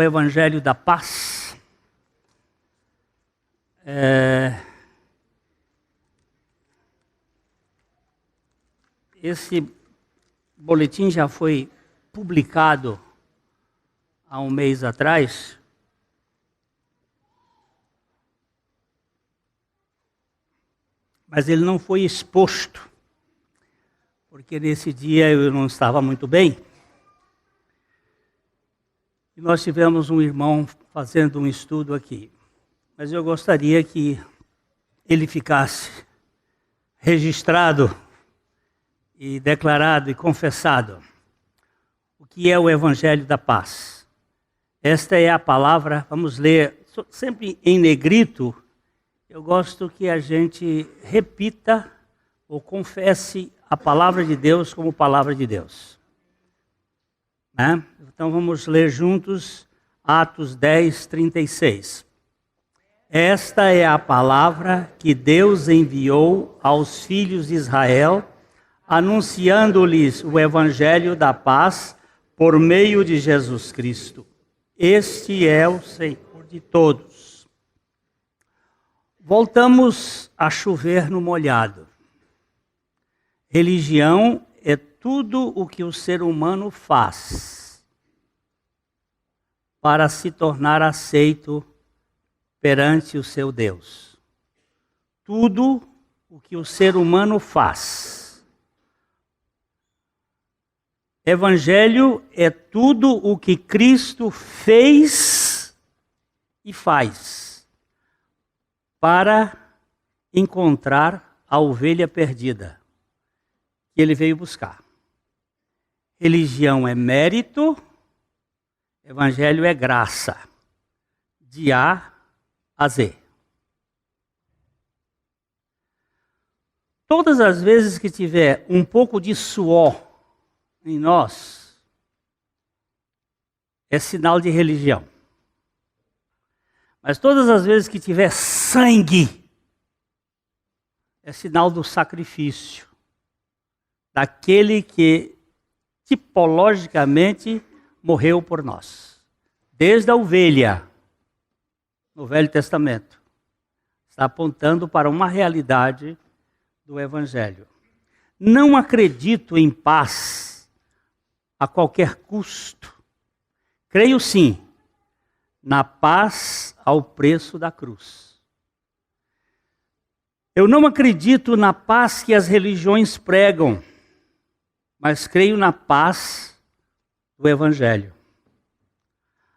o Evangelho da Paz. Esse boletim já foi publicado há um mês atrás. Mas ele não foi exposto, porque nesse dia eu não estava muito bem. E nós tivemos um irmão fazendo um estudo aqui. Mas eu gostaria que ele ficasse registrado e declarado e confessado. O que é o Evangelho da Paz? Esta é a palavra, vamos ler sempre em negrito. Eu gosto que a gente repita ou confesse a palavra de Deus como palavra de Deus. Né? Então vamos ler juntos Atos 10, 36. Esta é a palavra que Deus enviou aos filhos de Israel, anunciando-lhes o Evangelho da paz por meio de Jesus Cristo. Este é o Senhor de todos. Voltamos a chover no molhado. Religião é tudo o que o ser humano faz para se tornar aceito perante o seu Deus. Tudo o que o ser humano faz. Evangelho é tudo o que Cristo fez e faz para encontrar a ovelha perdida que ele veio buscar. Religião é mérito, evangelho é graça, de A a Z. Todas as vezes que tiver um pouco de suor em nós, é sinal de religião. Mas todas as vezes que tiver sangue, é sinal do sacrifício, daquele que tipologicamente morreu por nós. Desde a ovelha, no Velho Testamento, está apontando para uma realidade do Evangelho. Não acredito em paz a qualquer custo. Creio sim na paz ao preço da cruz. Eu não acredito na paz que as religiões pregam, mas creio na paz do Evangelho.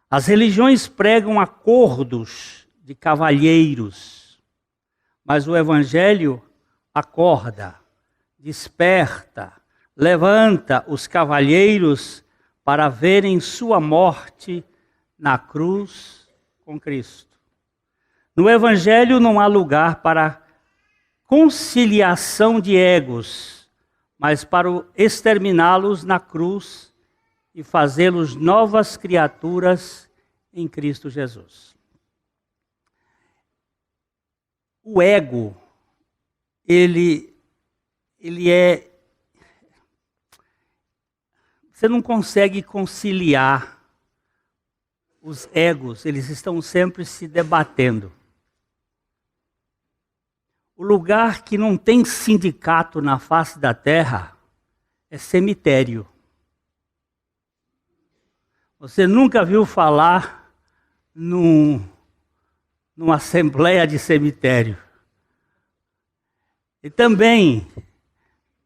As religiões pregam acordos de cavalheiros, mas o Evangelho acorda, desperta, levanta os cavalheiros para verem sua morte na cruz com Cristo. No Evangelho não há lugar para conciliação de egos, mas para exterminá-los na cruz e fazê-los novas criaturas em Cristo Jesus. O ego, ele é... Você não consegue conciliar os egos, eles estão sempre se debatendo. O lugar que não tem sindicato na face da terra é cemitério. Você nunca viu falar numa assembleia de cemitério. E também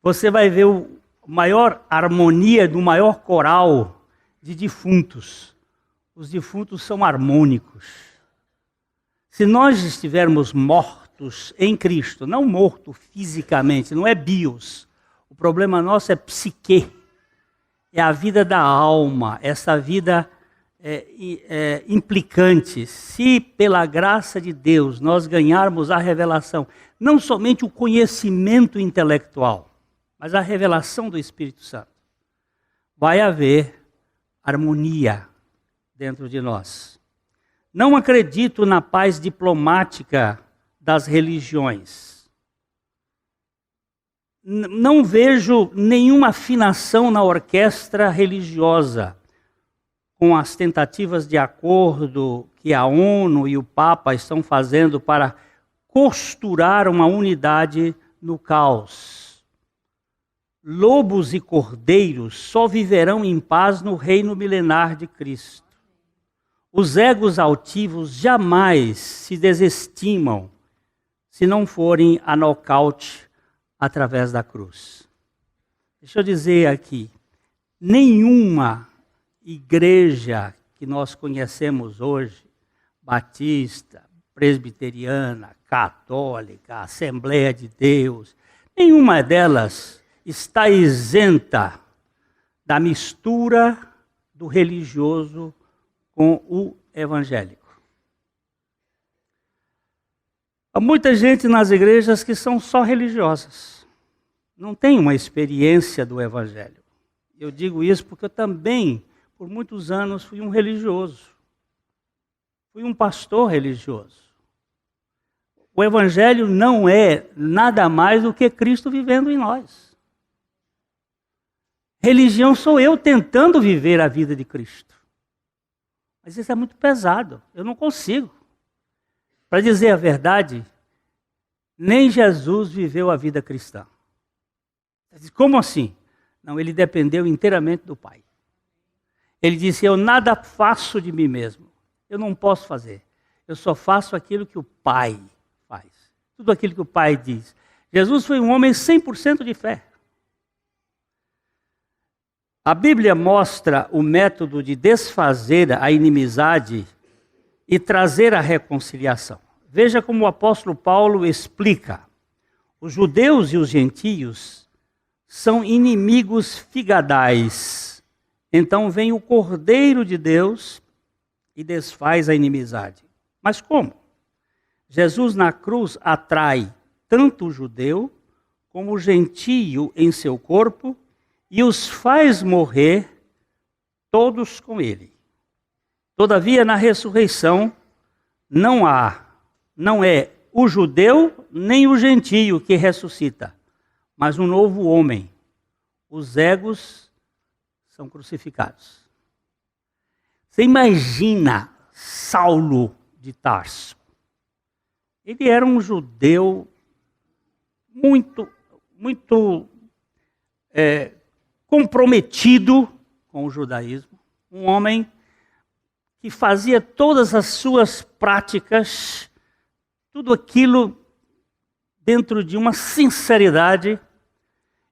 você vai ver a maior harmonia do maior coral de defuntos. Os defuntos são harmônicos. Se nós estivermos mortos em Cristo, não morto fisicamente, não é bios. O problema nosso é psique. É a vida da alma, essa vida implicante. Se pela graça de Deus nós ganharmos a revelação, não somente o conhecimento intelectual, mas a revelação do Espírito Santo, vai haver harmonia dentro de nós. Não acredito na paz diplomática das religiões. Não vejo nenhuma afinação na orquestra religiosa. com as tentativas de acordo que a ONU e o Papa estão fazendo para costurar uma unidade no caos. Lobos e cordeiros só viverão em paz no reino milenar de Cristo. Os egos altivos jamais se desestimam se não forem a nocaute através da cruz. Deixa eu dizer aqui, nenhuma igreja que nós conhecemos hoje, batista, presbiteriana, católica, Assembleia de Deus, nenhuma delas está isenta da mistura do religioso com o evangélico. Há muita gente nas igrejas que são só religiosas, não tem uma experiência do evangelho. Eu digo isso porque eu também, por muitos anos, fui um religioso. Fui um pastor religioso. O evangelho não é nada mais do que Cristo vivendo em nós. Religião sou eu tentando viver a vida de Cristo. Mas isso é muito pesado, eu não consigo. Para dizer a verdade, nem Jesus viveu a vida cristã. Como assim? Não, ele dependeu inteiramente do Pai. Ele disse, eu nada faço de mim mesmo. Eu não posso fazer. Eu só faço aquilo que o Pai faz. Tudo aquilo que o Pai diz. Jesus foi um homem 100% de fé. A Bíblia mostra o método de desfazer a inimizade e trazer a reconciliação. Veja como o apóstolo Paulo explica. Os judeus e os gentios são inimigos figadais. Então vem o Cordeiro de Deus e desfaz a inimizade. Mas como? Jesus na cruz atrai tanto o judeu como o gentio em seu corpo e os faz morrer todos com ele. Todavia, na ressurreição, não é o judeu nem o gentio que ressuscita, mas um novo homem. Os egos são crucificados. Você imagina Saulo de Tarso. Ele era um judeu muito comprometido com o judaísmo, um homem que fazia todas as suas práticas, tudo aquilo dentro de uma sinceridade.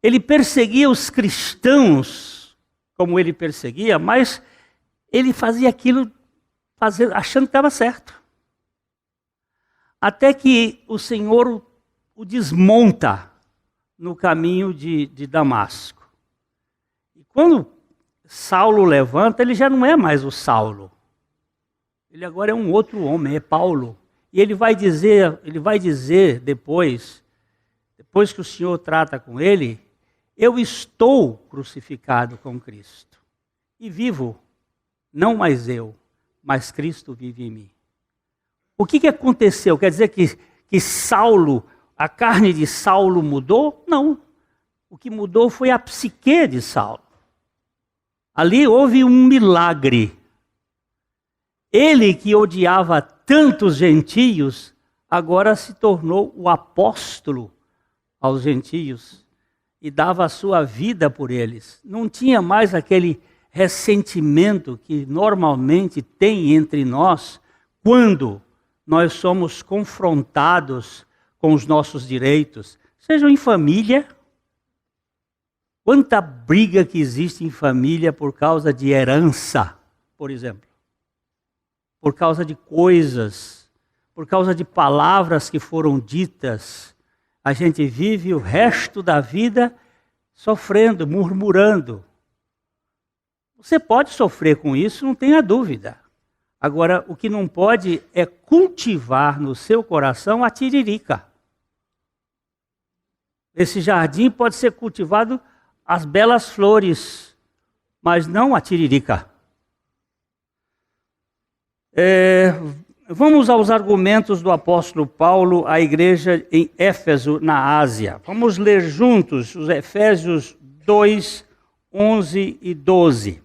Ele perseguia os cristãos como ele perseguia, mas ele fazia aquilo achando que estava certo. Até que o Senhor o desmonta no caminho de Damasco. Quando Saulo levanta, ele já não é mais o Saulo. Ele agora é um outro homem, é Paulo. E ele vai dizer depois que o Senhor trata com ele, eu estou crucificado com Cristo. E vivo, não mais eu, mas Cristo vive em mim. O que aconteceu? Quer dizer que Saulo, a carne de Saulo mudou? Não. O que mudou foi a psique de Saulo. Ali houve um milagre. Ele que odiava tantos gentios, agora se tornou o apóstolo aos gentios e dava a sua vida por eles. Não tinha mais aquele ressentimento que normalmente tem entre nós quando nós somos confrontados com os nossos direitos, sejam em família. Quanta briga que existe em família por causa de herança, por exemplo. Por causa de coisas, por causa de palavras que foram ditas. A gente vive o resto da vida sofrendo, murmurando. Você pode sofrer com isso, não tenha dúvida. Agora, o que não pode é cultivar no seu coração a tiririca. Esse jardim pode ser cultivado as belas flores, mas não a tiririca. Vamos aos argumentos do apóstolo Paulo à igreja em Éfeso, na Ásia. Vamos ler juntos os Efésios 2, 11 e 12.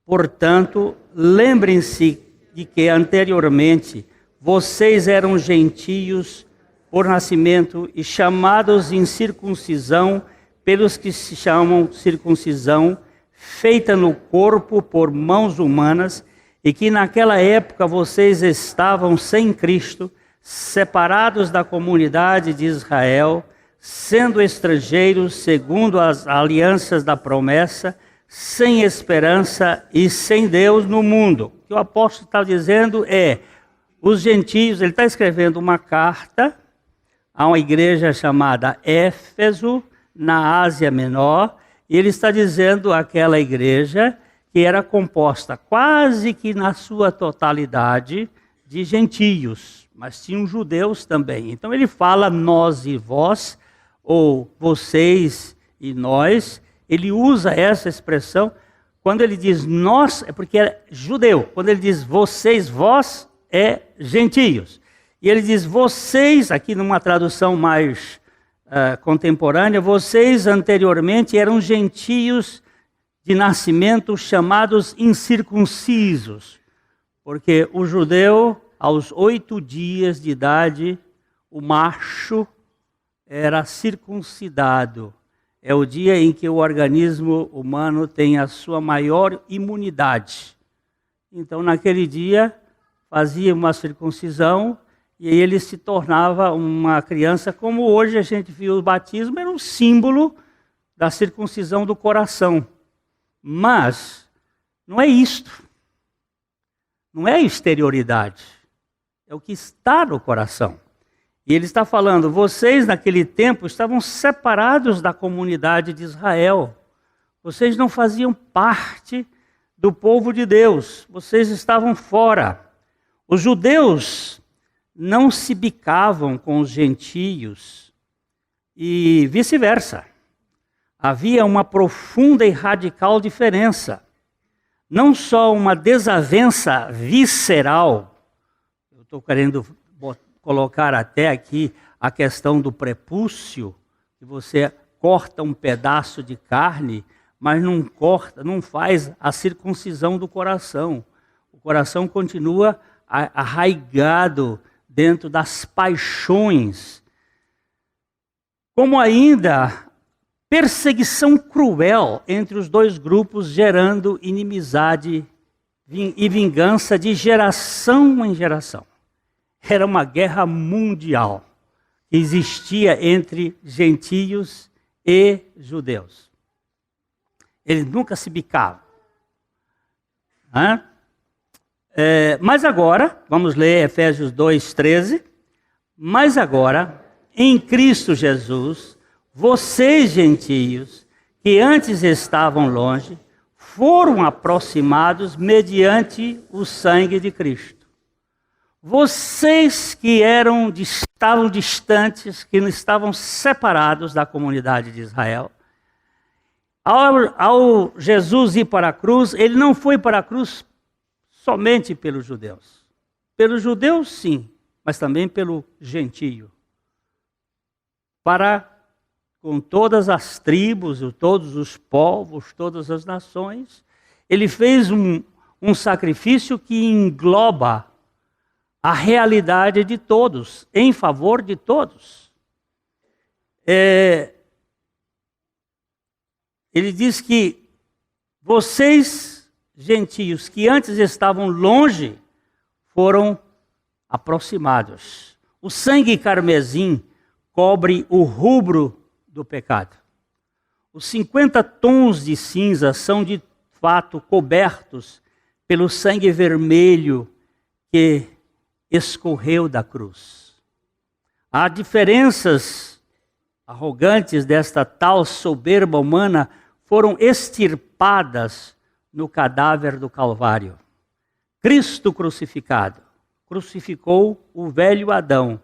Portanto, lembrem-se de que anteriormente vocês eram gentios por nascimento e chamados incircuncisão pelos que se chamam circuncisão, feita no corpo por mãos humanas, e que naquela época vocês estavam sem Cristo, separados da comunidade de Israel, sendo estrangeiros segundo as alianças da promessa, sem esperança e sem Deus no mundo. O que o apóstolo está dizendo é, os gentios, ele está escrevendo uma carta a uma igreja chamada Éfeso, na Ásia Menor, e ele está dizendo àquela igreja que era composta quase que na sua totalidade de gentios, mas tinham judeus também. Então ele fala nós e vós, ou vocês e nós, ele usa essa expressão. Quando ele diz nós, é porque é judeu. Quando ele diz vocês, vós, é gentios. E ele diz vocês, aqui numa tradução mais contemporânea, vocês anteriormente eram gentios de nascimento chamados incircuncisos, porque o judeu, aos 8 dias de idade, o macho era circuncidado. É o dia em que o organismo humano tem a sua maior imunidade. Então, naquele dia, fazia uma circuncisão e ele se tornava uma criança, como hoje a gente viu o batismo, era um símbolo da circuncisão do coração. Mas não é isto. Não é a exterioridade. É o que está no coração. E ele está falando, vocês naquele tempo estavam separados da comunidade de Israel. Vocês não faziam parte do povo de Deus. Vocês estavam fora. Os judeus não se bicavam com os gentios e vice-versa. Havia uma profunda e radical diferença. Não só uma desavença visceral, eu estou querendo colocar até aqui a questão do prepúcio, que você corta um pedaço de carne, mas não corta, não faz a circuncisão do coração. O coração continua arraigado dentro das paixões. Como ainda perseguição cruel entre os dois grupos, gerando inimizade e vingança de geração em geração. Era uma guerra mundial que existia entre gentios e judeus. Eles nunca se bicavam. Mas agora, vamos ler Efésios 2:13. Mas agora, em Cristo Jesus, vocês, gentios, que antes estavam longe, foram aproximados mediante o sangue de Cristo. Vocês que estavam distantes, que estavam separados da comunidade de Israel, ao Jesus ir para a cruz, ele não foi para a cruz somente pelos judeus. Pelos judeus, sim, mas também pelo gentio. Com todas as tribos, todos os povos, todas as nações, ele fez um sacrifício que engloba a realidade de todos, em favor de todos. Ele diz que vocês, gentios, que antes estavam longe, foram aproximados. O sangue carmesim cobre o rubro do pecado. Os 50 tons de cinza são de fato cobertos pelo sangue vermelho que escorreu da cruz. Há diferenças arrogantes desta tal soberba humana foram extirpadas no cadáver do Calvário. Cristo crucificado crucificou o velho Adão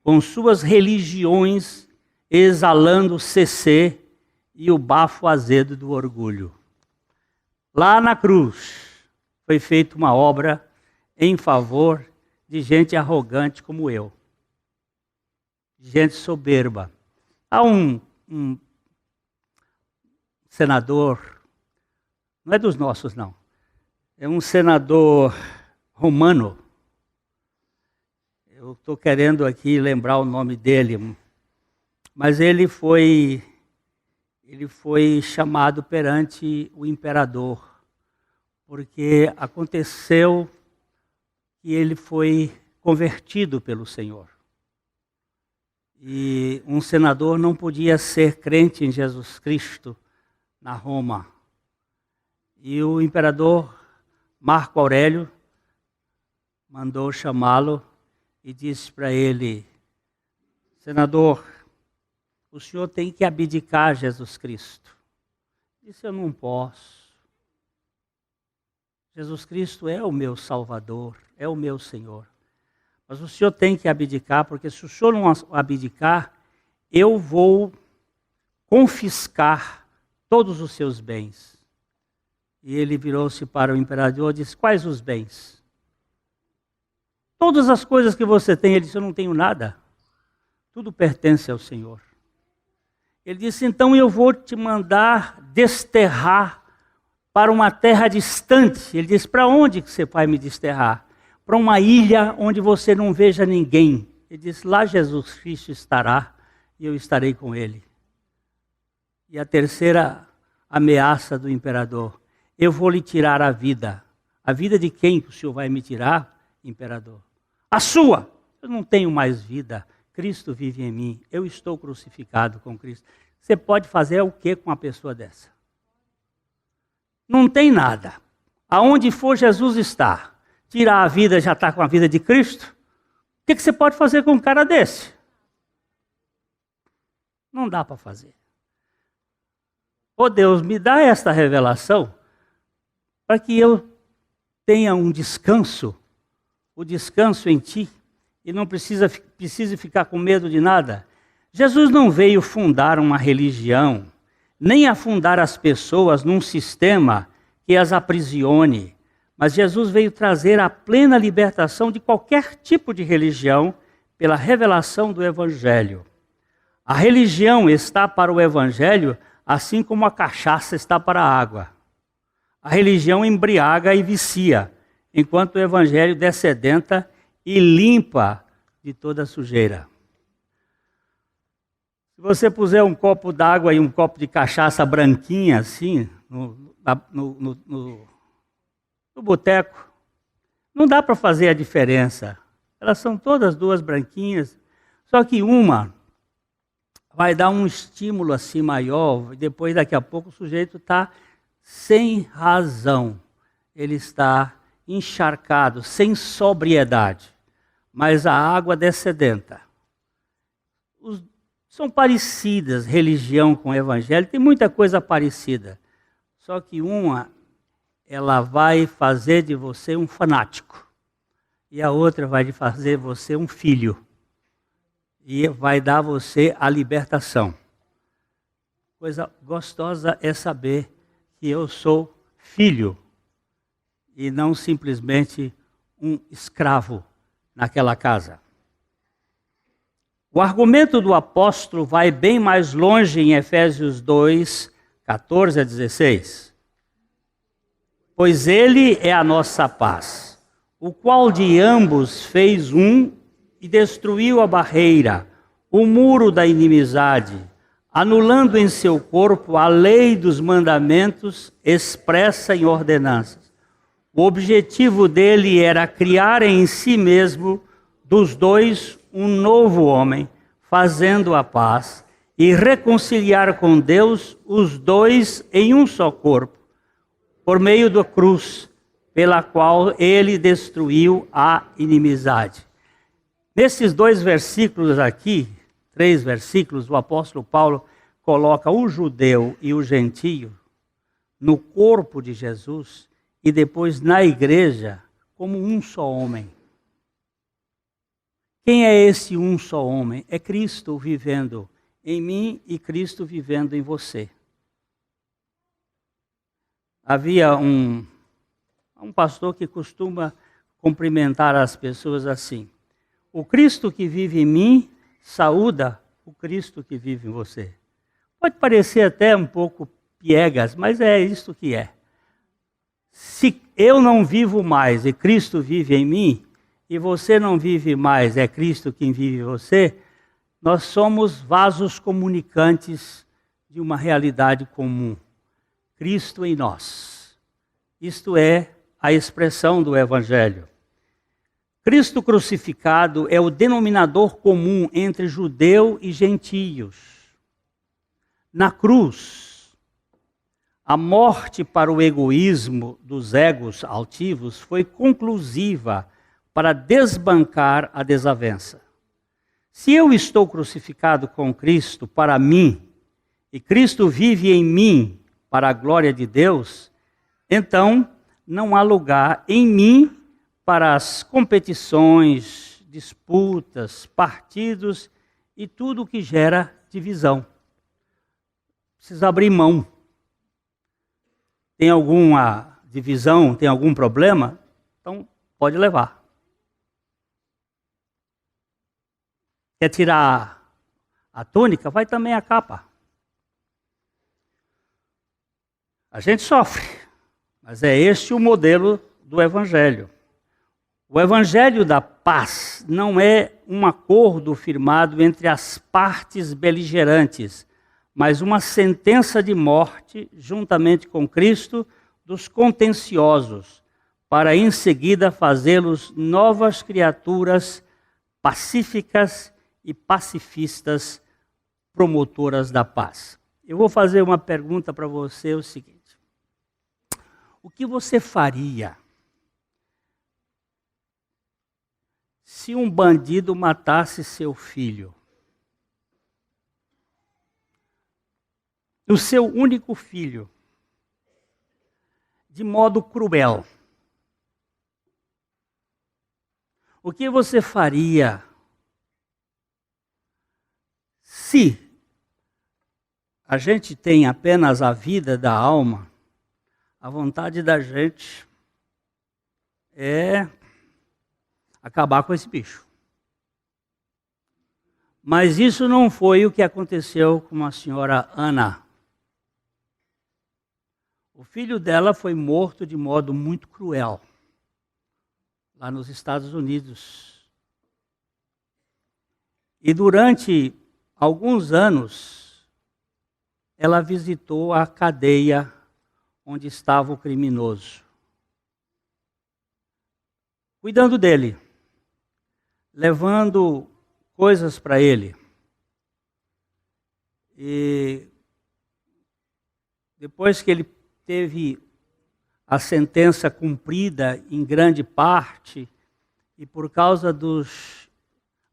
com suas religiões, exalando o CC e o bafo azedo do orgulho. Lá na cruz foi feita uma obra em favor de gente arrogante como eu, gente soberba. Há um senador, não é dos nossos não, é um senador romano. Eu estou querendo aqui lembrar o nome dele, mas ele foi chamado perante o imperador, porque aconteceu que ele foi convertido pelo Senhor. E um senador não podia ser crente em Jesus Cristo na Roma. E o imperador Marco Aurélio mandou chamá-lo e disse para ele: senador, o senhor tem que abdicar Jesus Cristo. Ele disse: eu não posso. Jesus Cristo é o meu Salvador, é o meu Senhor. Mas o senhor tem que abdicar, porque se o senhor não abdicar, eu vou confiscar todos os seus bens. E ele virou-se para o imperador e disse: quais os bens? Todas as coisas que você tem. Ele disse: eu não tenho nada. Tudo pertence ao Senhor. Ele disse: então eu vou te mandar desterrar para uma terra distante. Ele disse: para onde que você vai me desterrar? Para uma ilha onde você não veja ninguém. Ele disse: lá Jesus Cristo estará e eu estarei com ele. E a terceira ameaça do imperador: eu vou lhe tirar a vida. A vida de quem o senhor vai me tirar, imperador? A sua! Eu não tenho mais vida. Cristo vive em mim. Eu estou crucificado com Cristo. Você pode fazer o que com uma pessoa dessa? Não tem nada. Aonde for Jesus está. Tirar a vida, já está com a vida de Cristo? O que você pode fazer com um cara desse? Não dá para fazer. Oh Deus, me dá esta revelação para que eu tenha um descanso, o descanso em Ti, e não precise ficar com medo de nada. Jesus não veio fundar uma religião, nem afundar as pessoas num sistema que as aprisione, mas Jesus veio trazer a plena libertação de qualquer tipo de religião pela revelação do Evangelho. A religião está para o Evangelho assim como a cachaça está para a água. A religião embriaga e vicia, enquanto o Evangelho dessedenta e limpa de toda sujeira. Se você puser um copo d'água e um copo de cachaça branquinha assim, no boteco, não dá para fazer a diferença. Elas são todas duas branquinhas, só que uma vai dar um estímulo assim maior, e depois daqui a pouco o sujeito está sem razão. Ele está encharcado, sem sobriedade. Mas a água descedenta. São parecidas, religião com evangelho, tem muita coisa parecida. Só que uma, ela vai fazer de você um fanático. E a outra vai fazer você um filho. E vai dar a você a libertação. Coisa gostosa é saber que eu sou filho. E não simplesmente um escravo naquela casa. O argumento do apóstolo vai bem mais longe em Efésios 2, 14 a 16. Pois ele é a nossa paz, o qual de ambos fez um e destruiu a barreira, o muro da inimizade, anulando em seu corpo a lei dos mandamentos expressa em ordenanças. O objetivo dele era criar em si mesmo dos dois um novo homem, fazendo a paz e reconciliar com Deus os dois em um só corpo, por meio da cruz, pela qual ele destruiu a inimizade. Nesses dois versículos aqui, 3 versículos, o apóstolo Paulo coloca o judeu e o gentio no corpo de Jesus e depois na igreja como um só homem. Quem é esse um só homem? É Cristo vivendo em mim e Cristo vivendo em você. Havia um pastor que costuma cumprimentar as pessoas assim: o Cristo que vive em mim saúda o Cristo que vive em você. Pode parecer até um pouco piegas, mas é isso que é. Se eu não vivo mais e Cristo vive em mim, e você não vive mais, é Cristo quem vive em você, nós somos vasos comunicantes de uma realidade comum. Cristo em nós. Isto é a expressão do Evangelho. Cristo crucificado é o denominador comum entre judeu e gentios. Na cruz, a morte para o egoísmo dos egos altivos foi conclusiva para desbancar a desavença. Se eu estou crucificado com Cristo para mim, e Cristo vive em mim para a glória de Deus, então não há lugar em mim para as competições, disputas, partidos e tudo que gera divisão. Precisa abrir mão. Tem alguma divisão, tem algum problema? Então pode levar. Quer tirar a túnica? Vai também a capa. A gente sofre, mas é este o modelo do Evangelho. O Evangelho da paz não é um acordo firmado entre as partes beligerantes, mas uma sentença de morte, juntamente com Cristo, dos contenciosos, para em seguida fazê-los novas criaturas pacíficas e pacifistas, promotoras da paz. Eu vou fazer uma pergunta para você, o seguinte: o que você faria se um bandido matasse seu filho? O seu único filho, de modo cruel. O que você faria se a gente tem apenas a vida da alma? A vontade da gente é acabar com esse bicho. Mas isso não foi o que aconteceu com a senhora Ana. O filho dela foi morto de modo muito cruel, lá nos Estados Unidos. E durante alguns anos, ela visitou a cadeia onde estava o criminoso, cuidando dele, levando coisas para ele. E depois que ele teve a sentença cumprida em grande parte, e por causa dos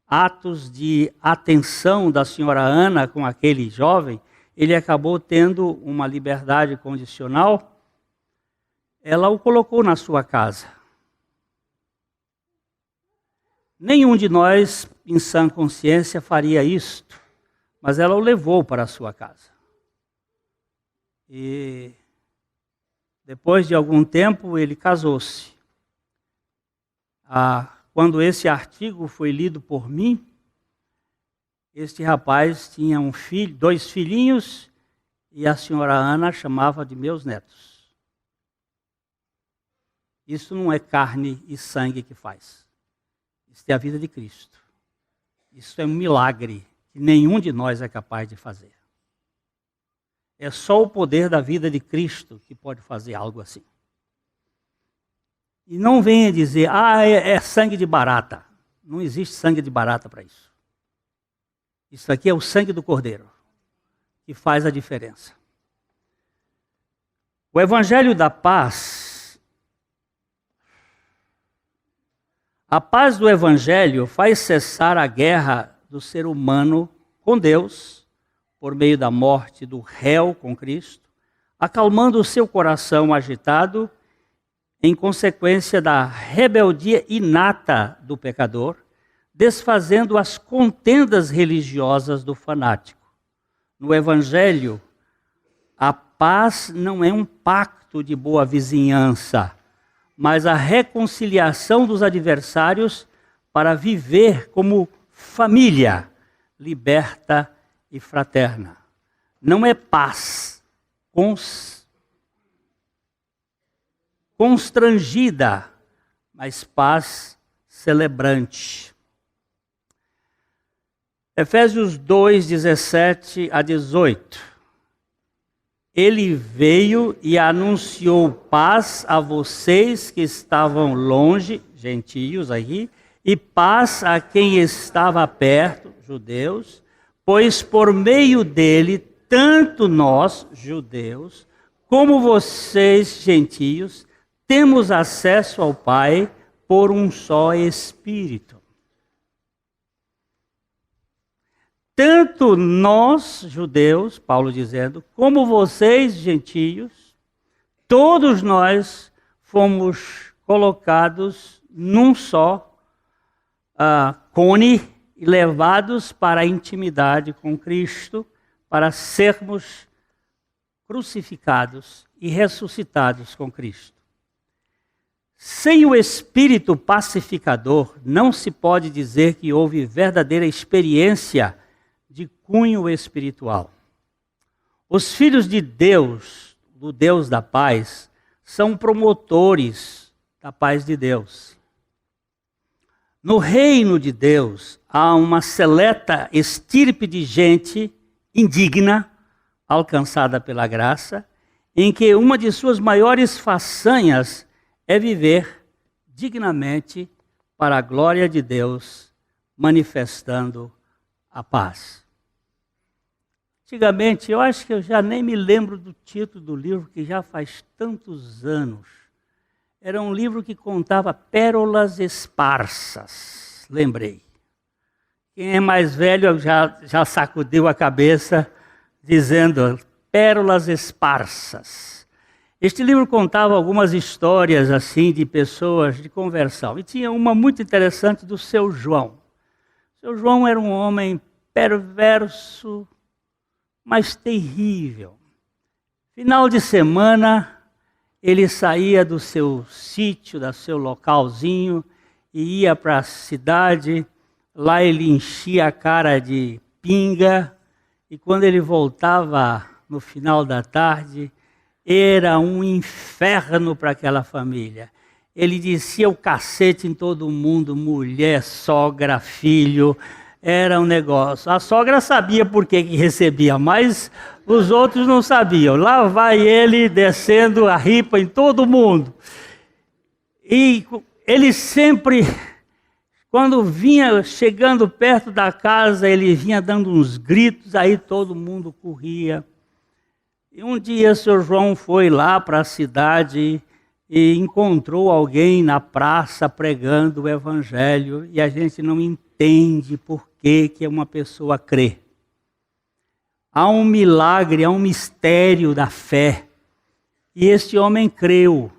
atos de atenção da senhora Ana com aquele jovem, ele acabou tendo uma liberdade condicional. Ela o colocou na sua casa. Nenhum de nós, em sã consciência, faria isto, mas ela o levou para a sua casa. E depois de algum tempo, ele casou-se. Quando esse artigo foi lido por mim, este rapaz tinha um filho, 2 filhinhos, e a senhora Ana chamava de meus netos. Isso não é carne e sangue que faz. Isso é a vida de Cristo. Isso é um milagre que nenhum de nós é capaz de fazer. É só o poder da vida de Cristo que pode fazer algo assim. E não venha dizer, é sangue de barata. Não existe sangue de barata para isso. Isso aqui é o sangue do Cordeiro, que faz a diferença. O Evangelho da paz, a paz do Evangelho faz cessar a guerra do ser humano com Deus, por meio da morte do réu com Cristo, acalmando o seu coração agitado em consequência da rebeldia inata do pecador, desfazendo as contendas religiosas do fanático. No Evangelho, a paz não é um pacto de boa vizinhança, mas a reconciliação dos adversários para viver como família liberta e fraterna. Não é paz constrangida, mas paz celebrante. Efésios 2, 17 a 18. Ele veio e anunciou paz a vocês que estavam longe, gentios aqui, e paz a quem estava perto, judeus, pois por meio dele, tanto nós, judeus, como vocês, gentios, temos acesso ao Pai por um só Espírito. Tanto nós, judeus, Paulo dizendo, como vocês, gentios, todos nós fomos colocados num só cone e levados para a intimidade com Cristo, para sermos crucificados e ressuscitados com Cristo. Sem o Espírito pacificador, não se pode dizer que houve verdadeira experiência de cunho espiritual. Os filhos de Deus, do Deus da paz, são promotores da paz de Deus. No reino de Deus, há uma seleta estirpe de gente indigna, alcançada pela graça, em que uma de suas maiores façanhas é viver dignamente para a glória de Deus, manifestando a paz. Antigamente, eu acho que eu já nem me lembro do título do livro, que já faz tantos anos. Era um livro que contava pérolas esparsas, lembrei. Quem é mais velho já sacudiu a cabeça, dizendo pérolas esparsas. Este livro contava algumas histórias assim de pessoas de conversão. E tinha uma muito interessante do seu João. Seu João era um homem perverso, mas terrível. Final de semana, ele saía do seu sítio, do seu localzinho, e ia para a cidade. Lá ele enchia a cara de pinga, e quando ele voltava no final da tarde, era um inferno para aquela família. Ele descia o cacete em todo mundo, mulher, sogra, filho, era um negócio. A sogra sabia por que recebia, mas os outros não sabiam. Lá vai ele descendo a ripa em todo mundo. E ele sempre, quando vinha chegando perto da casa, ele vinha dando uns gritos, aí todo mundo corria. E um dia o Sr. João foi lá para a cidade e encontrou alguém na praça pregando o evangelho, e a gente não entende por que uma pessoa crê. Há um milagre, há um mistério da fé. E este homem creu.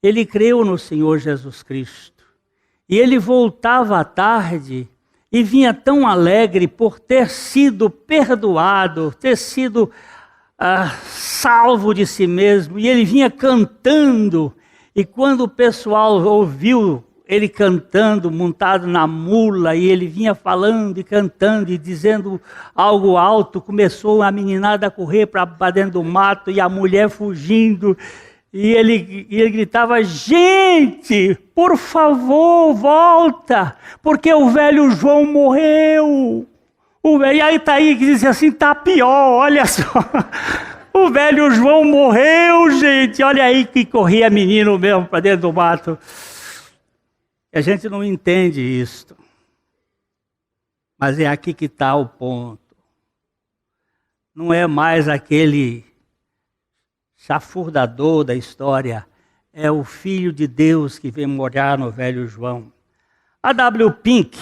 Ele creu no Senhor Jesus Cristo. E ele voltava à tarde e vinha tão alegre por ter sido perdoado, ter sido salvo de si mesmo. E ele vinha cantando. E quando o pessoal ouviu ele cantando, montado na mula, e ele vinha falando e cantando e dizendo algo alto, começou a meninada a correr para dentro do mato e a mulher fugindo. E ele gritava: gente, por favor, volta, porque o velho João morreu. E aí está aí que diz assim, está pior, olha só. O velho João morreu, gente. Olha aí que corria menino mesmo para dentro do mato. A gente não entende isto. Mas é aqui que está o ponto. Não é mais aquele chafurdador da história. É o Filho de Deus que vem morar no velho João. A W. Pink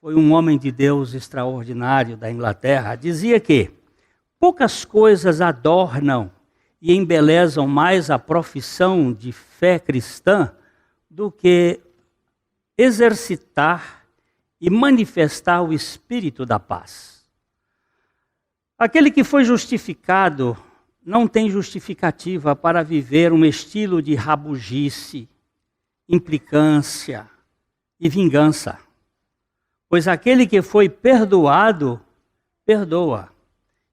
foi um homem de Deus extraordinário da Inglaterra. Dizia que poucas coisas adornam e embelezam mais a profissão de fé cristã do que exercitar e manifestar o espírito da paz. Aquele que foi justificado não tem justificativa para viver um estilo de rabugice, implicância e vingança. Pois aquele que foi perdoado, perdoa.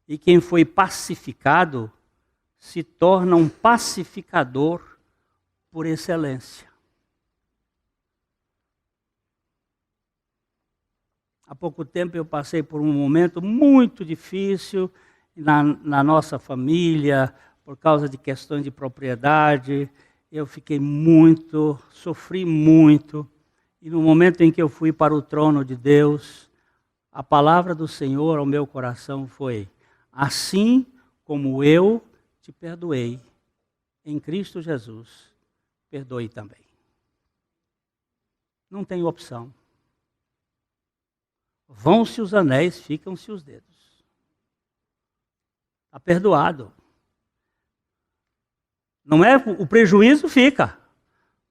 E quem foi pacificado, se torna um pacificador por excelência. Há pouco tempo eu passei por um momento muito difícil na nossa família, por causa de questões de propriedade. Eu sofri muito. E no momento em que eu fui para o trono de Deus, a palavra do Senhor ao meu coração foi: assim como eu te perdoei, em Cristo Jesus, perdoe também. Não tem opção. Vão-se os anéis, ficam-se os dedos. Está perdoado. Não é o prejuízo fica,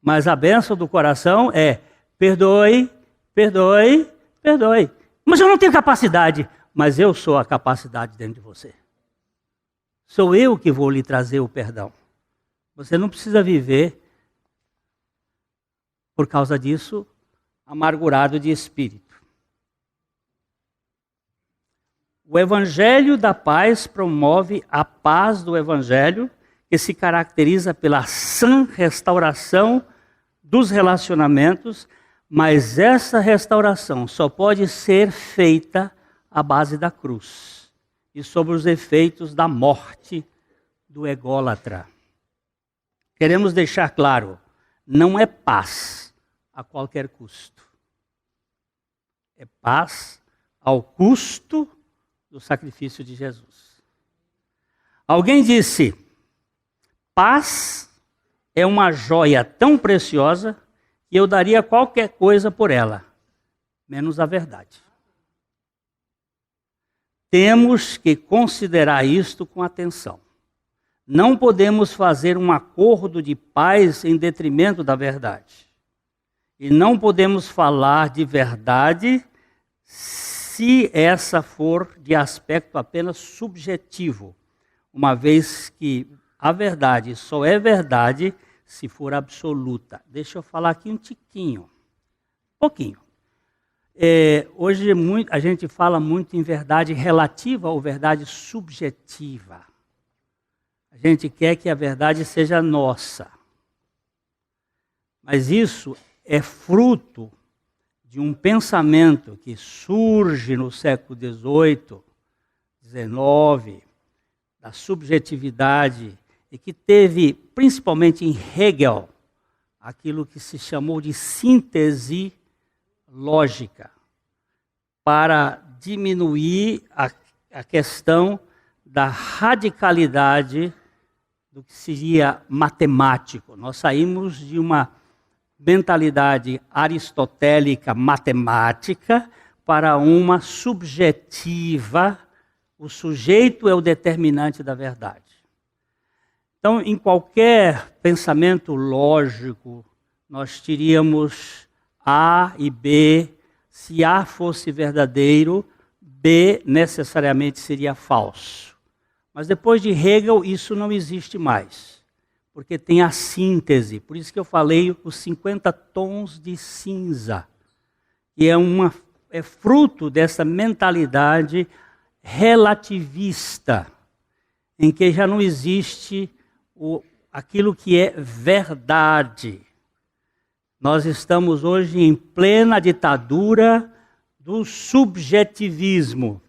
mas a bênção do coração é: perdoe, perdoe, perdoe. Mas eu não tenho capacidade. Mas eu sou a capacidade dentro de você. Sou eu que vou lhe trazer o perdão. Você não precisa viver, por causa disso, amargurado de espírito. O Evangelho da Paz promove a paz do Evangelho, que se caracteriza pela sã restauração dos relacionamentos, mas essa restauração só pode ser feita à base da cruz e sob os efeitos da morte do ególatra. Queremos deixar claro, não é paz a qualquer custo. É paz ao custo do sacrifício de Jesus. Alguém disse: paz é uma joia tão preciosa que eu daria qualquer coisa por ela, menos a verdade. Temos que considerar isto com atenção. Não podemos fazer um acordo de paz em detrimento da verdade. E não podemos falar de verdade se essa for de aspecto apenas subjetivo, uma vez que a verdade só é verdade se for absoluta. Deixa eu falar aqui um pouquinho. Hoje a gente fala muito em verdade relativa ou verdade subjetiva. A gente quer que a verdade seja nossa. Mas isso é fruto de um pensamento que surge no século XVIII, XIX, da subjetividade, e que teve, principalmente em Hegel, aquilo que se chamou de síntese lógica, para diminuir a questão da radicalidade do que seria matemático. Nós saímos de uma mentalidade aristotélica matemática para uma subjetiva. O sujeito é o determinante da verdade. Então, em qualquer pensamento lógico, nós teríamos A e B. Se A fosse verdadeiro, B necessariamente seria falso. Mas depois de Hegel, isso não existe mais, porque tem a síntese. Por isso que eu falei os 50 tons de cinza, que é fruto dessa mentalidade relativista, em que já não existe aquilo que é verdade. Nós estamos hoje em plena ditadura do subjetivismo.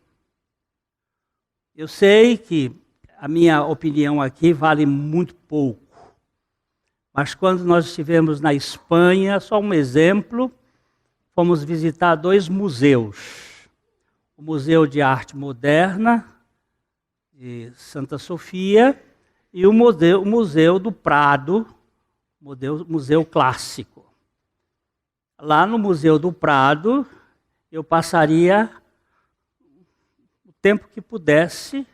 Eu sei que a minha opinião aqui vale muito pouco, mas quando nós estivemos na Espanha, só um exemplo, fomos visitar 2 museus. O Museu de Arte Moderna de Santa Sofia e o Museu do Prado, Museu Clássico. Lá no Museu do Prado, eu passaria o tempo que pudesse,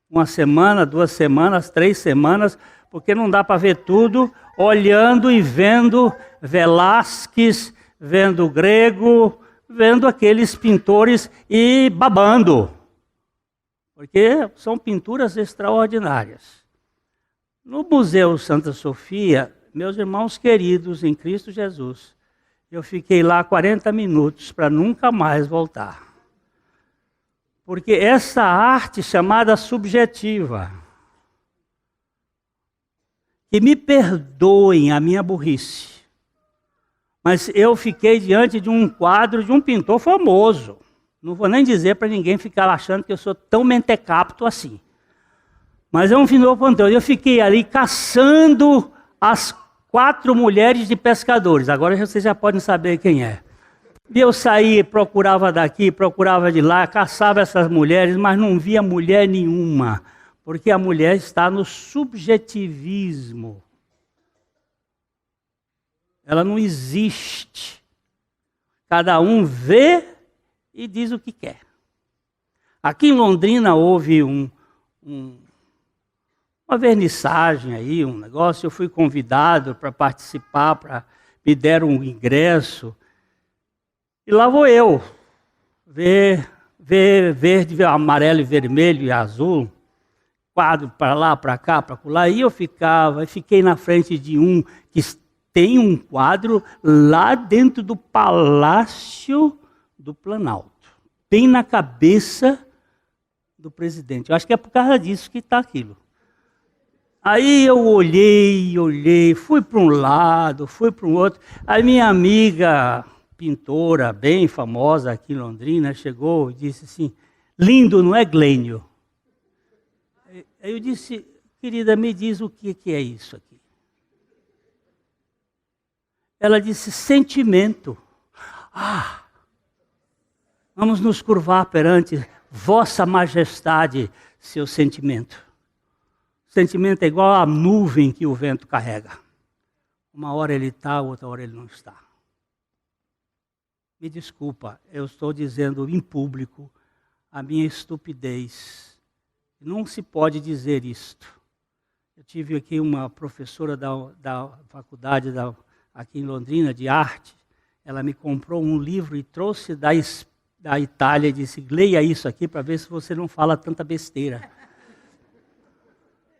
1 semana, 2 semanas, 3 semanas, porque não dá para ver tudo, olhando e vendo Velázquez, vendo Grego, vendo aqueles pintores e babando, porque são pinturas extraordinárias. No Museu Santa Sofia, meus irmãos queridos em Cristo Jesus, eu fiquei lá 40 minutos para nunca mais voltar. Porque essa arte chamada subjetiva, que me perdoem a minha burrice, mas eu fiquei diante de um quadro de um pintor famoso. Não vou nem dizer para ninguém ficar achando que eu sou tão mentecapto assim. Mas é um pintor famoso. Eu fiquei ali caçando as 4 mulheres de pescadores. Agora vocês já podem saber quem é. E eu saí, procurava daqui, procurava de lá, caçava essas mulheres, mas não via mulher nenhuma. Porque a mulher está no subjetivismo. Ela não existe. Cada um vê e diz o que quer. Aqui em Londrina houve uma vernissagem aí, um negócio. Eu fui convidado para participar, me deram um ingresso. E lá vou eu, ver verde, amarelo, vermelho e azul, quadro para lá, para cá, para lá. E eu fiquei na frente de um que tem um quadro lá dentro do Palácio do Planalto, bem na cabeça do presidente. Eu acho que é por causa disso que está aquilo. Aí eu olhei, fui para um lado, fui para o outro. Aí minha amiga pintora, bem famosa aqui em Londrina, chegou e disse assim, lindo, não é, Glênio? Aí eu disse, querida, me diz o que é isso aqui. Ela disse, sentimento. Ah, vamos nos curvar perante vossa majestade, seu sentimento. Sentimento é igual a nuvem que o vento carrega. Uma hora ele está, outra hora ele não está. Me desculpa, eu estou dizendo em público a minha estupidez. Não se pode dizer isto. Eu tive aqui uma professora da faculdade aqui em Londrina, de arte. Ela me comprou um livro e trouxe da Itália e disse, leia isso aqui para ver se você não fala tanta besteira.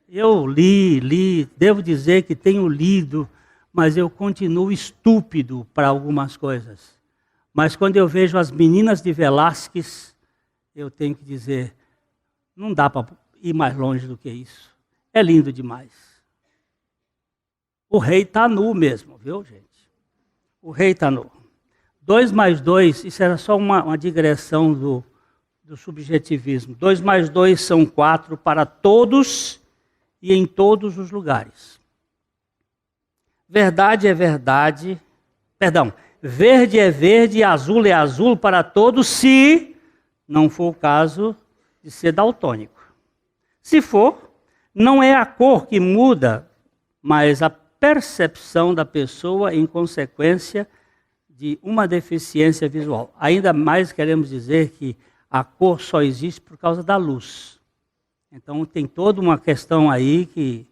Eu li, devo dizer que tenho lido, mas eu continuo estúpido para algumas coisas. Mas quando eu vejo as meninas de Velázquez, eu tenho que dizer, não dá para ir mais longe do que isso. É lindo demais. O rei está nu mesmo, viu, gente? O rei está nu. 2 mais 2, isso era só uma digressão do subjetivismo. 2 mais 2 são 4 para todos e em todos os lugares. Verdade é verdade, verde é verde e azul é azul para todos, se não for o caso de ser daltônico. Se for, não é a cor que muda, mas a percepção da pessoa em consequência de uma deficiência visual. Ainda mais queremos dizer que a cor só existe por causa da luz. Então tem toda uma questão aí que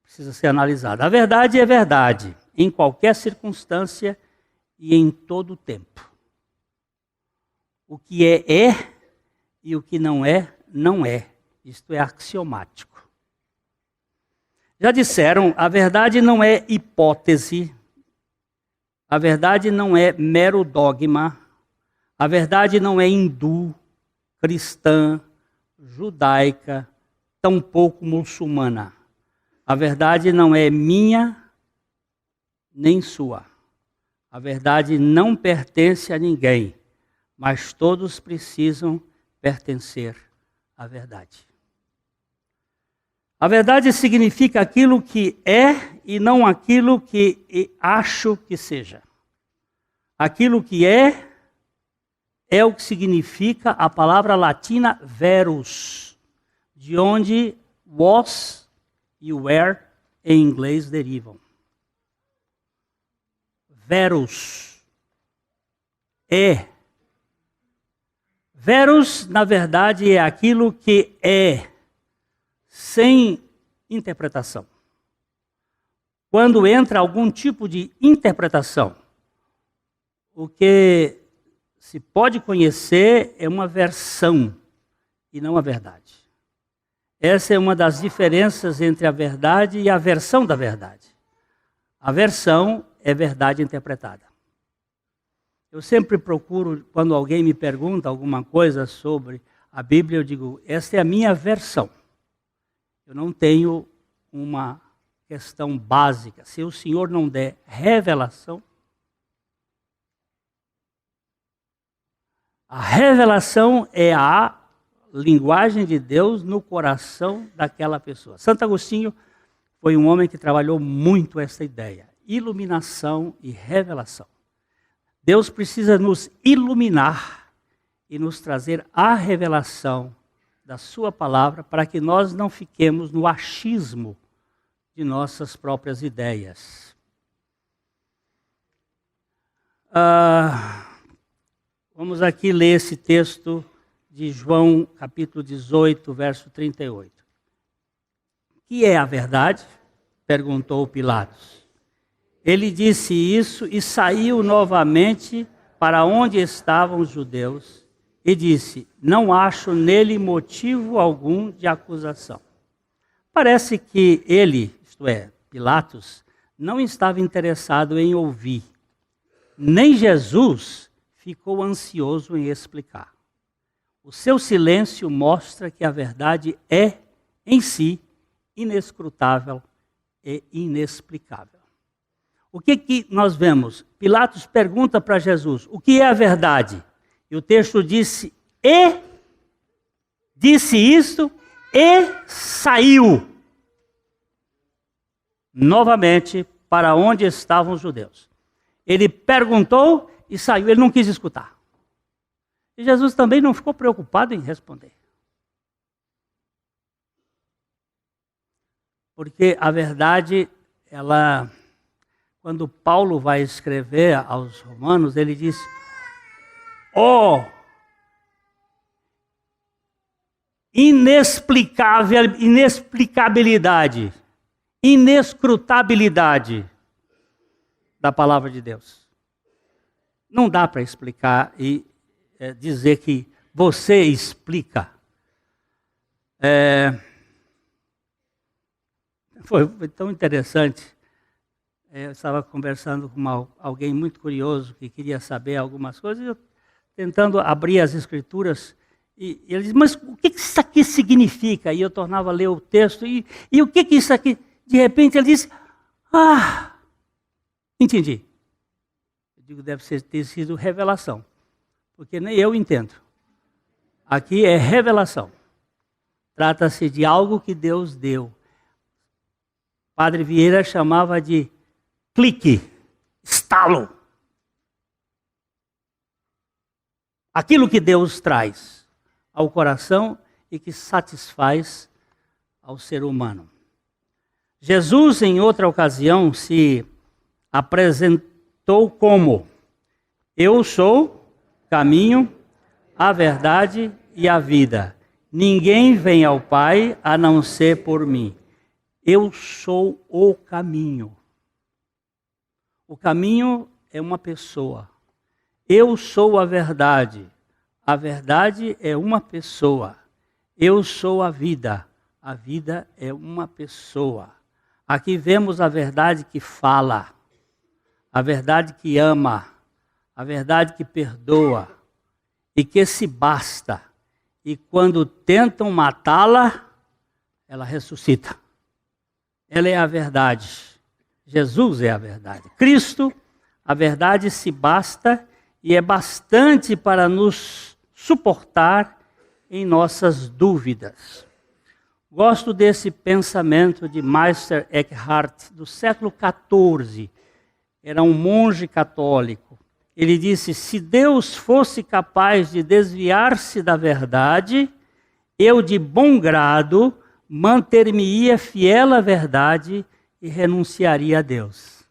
precisa ser analisada. A verdade é verdade, em qualquer circunstância e em todo o tempo. O que é e o que não é, não é. Isto é axiomático. Já disseram, a verdade não é hipótese, a verdade não é mero dogma, a verdade não é hindu, cristã, judaica, tampouco muçulmana. A verdade não é minha nem sua. A verdade não pertence a ninguém, mas todos precisam pertencer à verdade. A verdade significa aquilo que é e não aquilo que acho que seja. Aquilo que é o que significa a palavra latina verus, de onde was e were em inglês derivam. Verus é. Verus, na verdade, é aquilo que é, sem interpretação. Quando entra algum tipo de interpretação, o que se pode conhecer é uma versão e não a verdade. Essa é uma das diferenças entre a verdade e a versão da verdade. A versão é verdade interpretada. Eu sempre procuro, quando alguém me pergunta alguma coisa sobre a Bíblia, eu digo, esta é a minha versão. Eu não tenho uma questão básica. Se o Senhor não der revelação, a revelação é a linguagem de Deus no coração daquela pessoa. Santo Agostinho foi um homem que trabalhou muito essa ideia. Iluminação e revelação. Deus precisa nos iluminar e nos trazer a revelação da sua palavra para que nós não fiquemos no achismo de nossas próprias ideias. Vamos aqui ler esse texto de João, capítulo 18, verso 38. O que é a verdade? Perguntou Pilatos. Ele disse isso e saiu novamente para onde estavam os judeus e disse: não acho nele motivo algum de acusação. Parece que ele, isto é, Pilatos, não estava interessado em ouvir. Nem Jesus ficou ansioso em explicar. O seu silêncio mostra que a verdade é, em si, inescrutável e inexplicável. O que nós vemos? Pilatos pergunta para Jesus, o que é a verdade? E o texto disse isto e saiu novamente para onde estavam os judeus. Ele perguntou e saiu, ele não quis escutar. E Jesus também não ficou preocupado em responder. Porque a verdade, quando Paulo vai escrever aos Romanos, ele diz: inexplicabilidade, inescrutabilidade da palavra de Deus. Não dá para explicar e dizer que você explica. Foi tão interessante. Eu estava conversando com alguém muito curioso que queria saber algumas coisas, eu tentando abrir as escrituras, e ele disse, mas o que isso aqui significa? E eu tornava a ler o texto, e o que isso aqui? De repente ele disse, entendi. Eu digo, deve ter sido revelação, porque nem eu entendo. Aqui é revelação. Trata-se de algo que Deus deu. Padre Vieira chamava de clique, estalo. Aquilo que Deus traz ao coração e que satisfaz ao ser humano. Jesus, em outra ocasião, se apresentou como: eu sou o caminho, a verdade e a vida. Ninguém vem ao Pai a não ser por mim. Eu sou o caminho. O caminho é uma pessoa. Eu sou a verdade. A verdade é uma pessoa. Eu sou a vida. A vida é uma pessoa. Aqui vemos a verdade que fala, a verdade que ama, a verdade que perdoa e que se basta. E quando tentam matá-la, ela ressuscita. Ela é a verdade. Jesus é a verdade. Cristo, a verdade se basta e é bastante para nos suportar em nossas dúvidas. Gosto desse pensamento de Meister Eckhart, do século XIV. Era um monge católico. Ele disse, se Deus fosse capaz de desviar-se da verdade, eu de bom grado manter-me-ia fiel à verdade e renunciaria a Deus.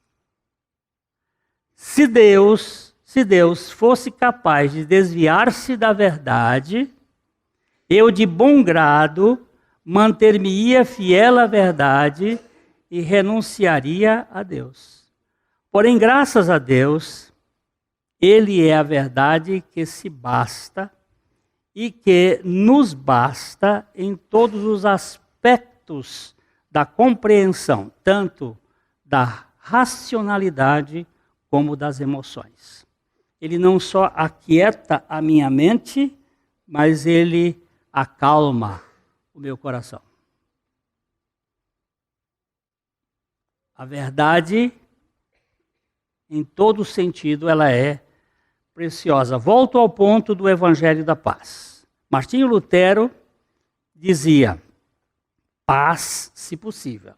Se Deus fosse capaz de desviar-se da verdade, eu de bom grado manter-me-ia fiel à verdade e renunciaria a Deus. Porém, graças a Deus, Ele é a verdade que se basta e que nos basta em todos os aspectos da compreensão, tanto da racionalidade como das emoções. Ele não só aquieta a minha mente, mas ele acalma o meu coração. A verdade, em todo sentido, ela é preciosa. Volto ao ponto do Evangelho da Paz. Martinho Lutero dizia: paz, se possível,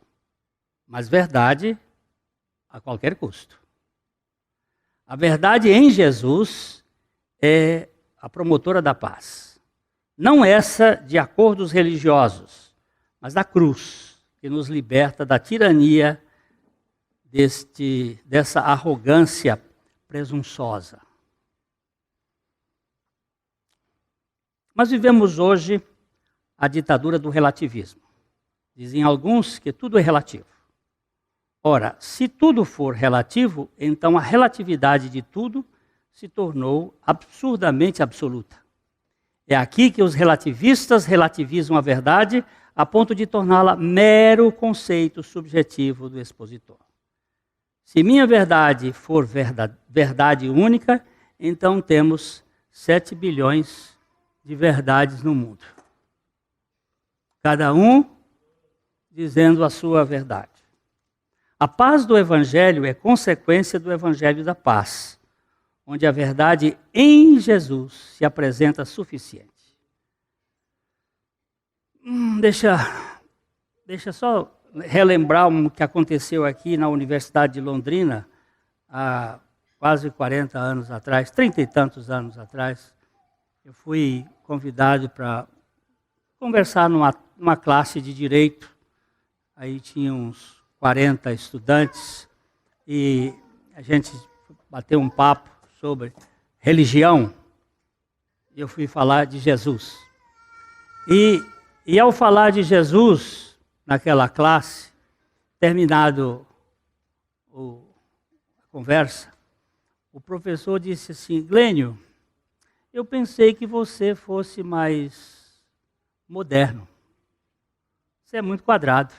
mas verdade a qualquer custo. A verdade em Jesus é a promotora da paz. Não essa de acordos religiosos, mas da cruz, que nos liberta da tirania dessa arrogância presunçosa. Mas vivemos hoje a ditadura do relativismo. Dizem alguns que tudo é relativo. Ora, se tudo for relativo, então a relatividade de tudo se tornou absurdamente absoluta. É aqui que os relativistas relativizam a verdade a ponto de torná-la mero conceito subjetivo do expositor. Se minha verdade for verdade única, então temos 7 bilhões de verdades no mundo. Cada um dizendo a sua verdade. A paz do Evangelho é consequência do Evangelho da paz, onde a verdade em Jesus se apresenta suficiente. Deixa só relembrar o que aconteceu aqui na Universidade de Londrina, há quase 40 anos atrás, 30 e tantos anos atrás. Eu fui convidado para conversar numa classe de Direito. Aí tinha uns 40 estudantes e a gente bateu um papo sobre religião. Eu fui falar de Jesus. E ao falar de Jesus, naquela classe, terminado a conversa, o professor disse assim: Glênio, eu pensei que você fosse mais moderno. Você é muito quadrado.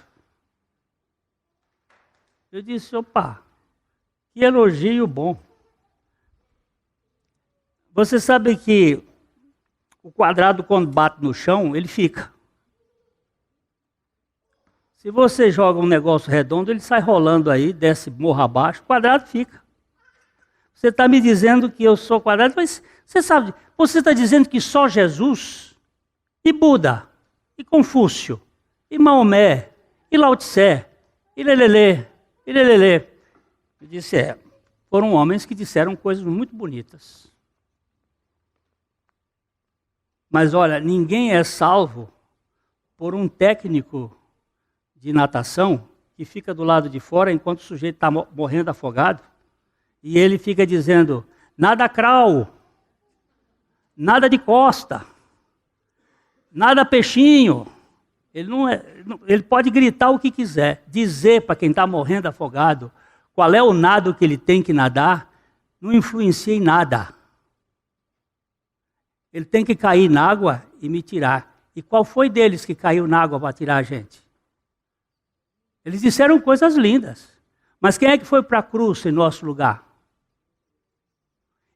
Eu disse: opa, que elogio bom. Você sabe que o quadrado, quando bate no chão, ele fica. Se você joga um negócio redondo, ele sai rolando aí, desce morro abaixo, o quadrado fica. Você está me dizendo que eu sou quadrado, mas você sabe, você está dizendo que só Jesus, e Buda, e Confúcio, e Maomé, e Lao Tse, e Lelele, e Lelele. Eu disse: foram homens que disseram coisas muito bonitas. Mas olha, ninguém é salvo por um técnico de natação que fica do lado de fora enquanto o sujeito está morrendo afogado e ele fica dizendo: nada crawl, nada de costa, nada peixinho. Ele pode gritar o que quiser, dizer para quem está morrendo afogado qual é o nado que ele tem que nadar, não influencia em nada. Ele tem que cair na água e me tirar. E qual foi deles que caiu na água para tirar a gente? Eles disseram coisas lindas. Mas quem é que foi para a cruz em nosso lugar?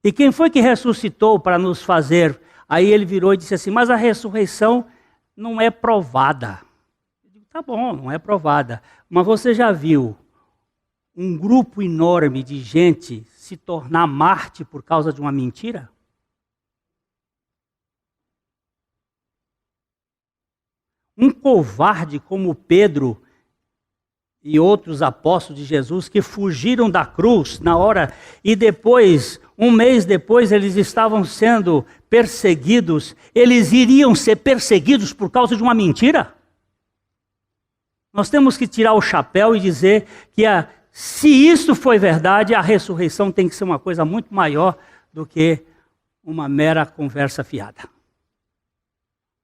E quem foi que ressuscitou para nos fazer? Aí ele virou e disse assim: mas a ressurreição não é provada. Eu digo: tá bom, não é provada. Mas você já viu um grupo enorme de gente se tornar Marte por causa de uma mentira? Um covarde como Pedro e outros apóstolos de Jesus que fugiram da cruz na hora e depois, um mês depois, eles estavam sendo perseguidos. Eles iriam ser perseguidos por causa de uma mentira? Nós temos que tirar o chapéu e dizer que se isso foi verdade, a ressurreição tem que ser uma coisa muito maior do que uma mera conversa fiada.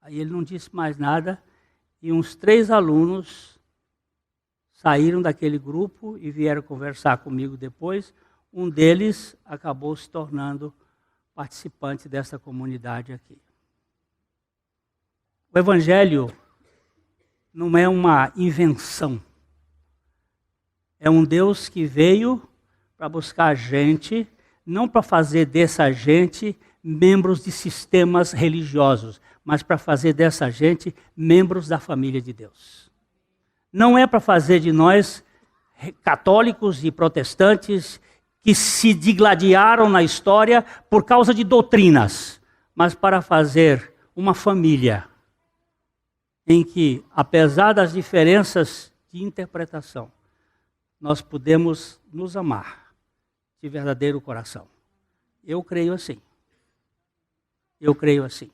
Aí ele não disse mais nada e uns 3 alunos saíram daquele grupo e vieram conversar comigo depois. Um deles acabou se tornando participante dessa comunidade aqui. O Evangelho não é uma invenção. É um Deus que veio para buscar gente, não para fazer dessa gente membros de sistemas religiosos, mas para fazer dessa gente membros da família de Deus. Não é para fazer de nós católicos e protestantes que se digladiaram na história por causa de doutrinas, mas para fazer uma família em que, apesar das diferenças de interpretação, nós podemos nos amar de verdadeiro coração. Eu creio assim. Eu creio assim.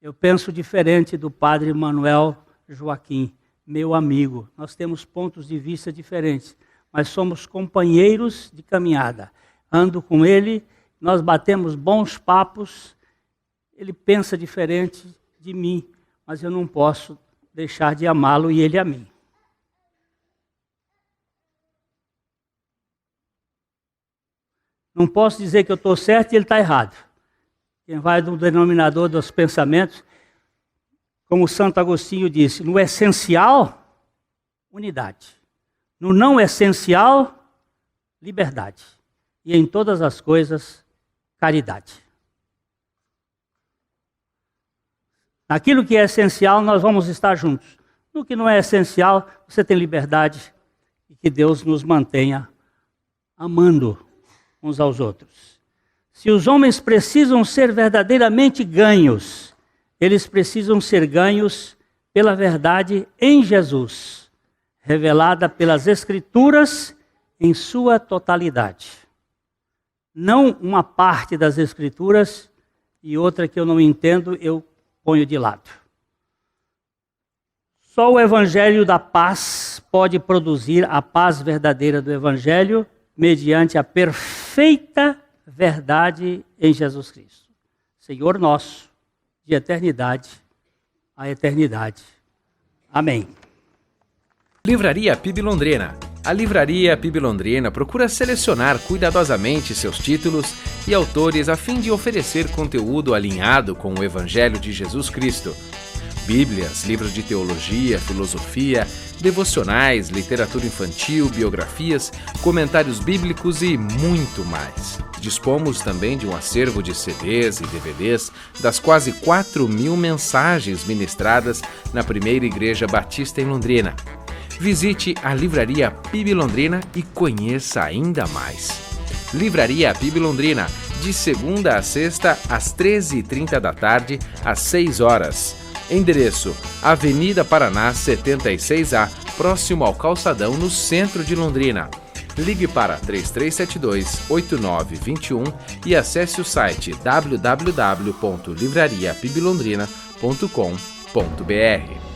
Eu penso diferente do padre Manuel Joaquim, meu amigo. Nós temos pontos de vista diferentes, mas somos companheiros de caminhada. Ando com ele, nós batemos bons papos, ele pensa diferente de mim, mas eu não posso deixar de amá-lo e ele a mim. Não posso dizer que eu estou certo e ele está errado. Quem vai do denominador dos pensamentos, como Santo Agostinho disse, no essencial, unidade. No não essencial, liberdade. E em todas as coisas, caridade. Naquilo que é essencial, nós vamos estar juntos. No que não é essencial, você tem liberdade e que Deus nos mantenha amando uns aos outros. Se os homens precisam ser verdadeiramente ganhos, eles precisam ser ganhos pela verdade em Jesus, revelada pelas Escrituras em sua totalidade. Não uma parte das Escrituras e outra que eu não entendo, eu ponho de lado. Só o Evangelho da paz pode produzir a paz verdadeira do Evangelho mediante a perfeita verdade em Jesus Cristo. Senhor nosso, de eternidade a eternidade. Amém. Livraria PIB Londrina. A Livraria PIB Londrina procura selecionar cuidadosamente seus títulos e autores a fim de oferecer conteúdo alinhado com o Evangelho de Jesus Cristo. Bíblias, livros de teologia, filosofia, devocionais, literatura infantil, biografias, comentários bíblicos e muito mais. Dispomos também de um acervo de CDs e DVDs das quase 4.000 mensagens ministradas na Primeira Igreja Batista em Londrina. Visite a Livraria PIB Londrina e conheça ainda mais. Livraria PIB Londrina, de segunda a sexta, às 13h30 da tarde, às 6 horas. Endereço: Avenida Paraná 76A, próximo ao Calçadão, no centro de Londrina. Ligue para 3372-8921 e acesse o site www.livrariapiblondrina.com.br.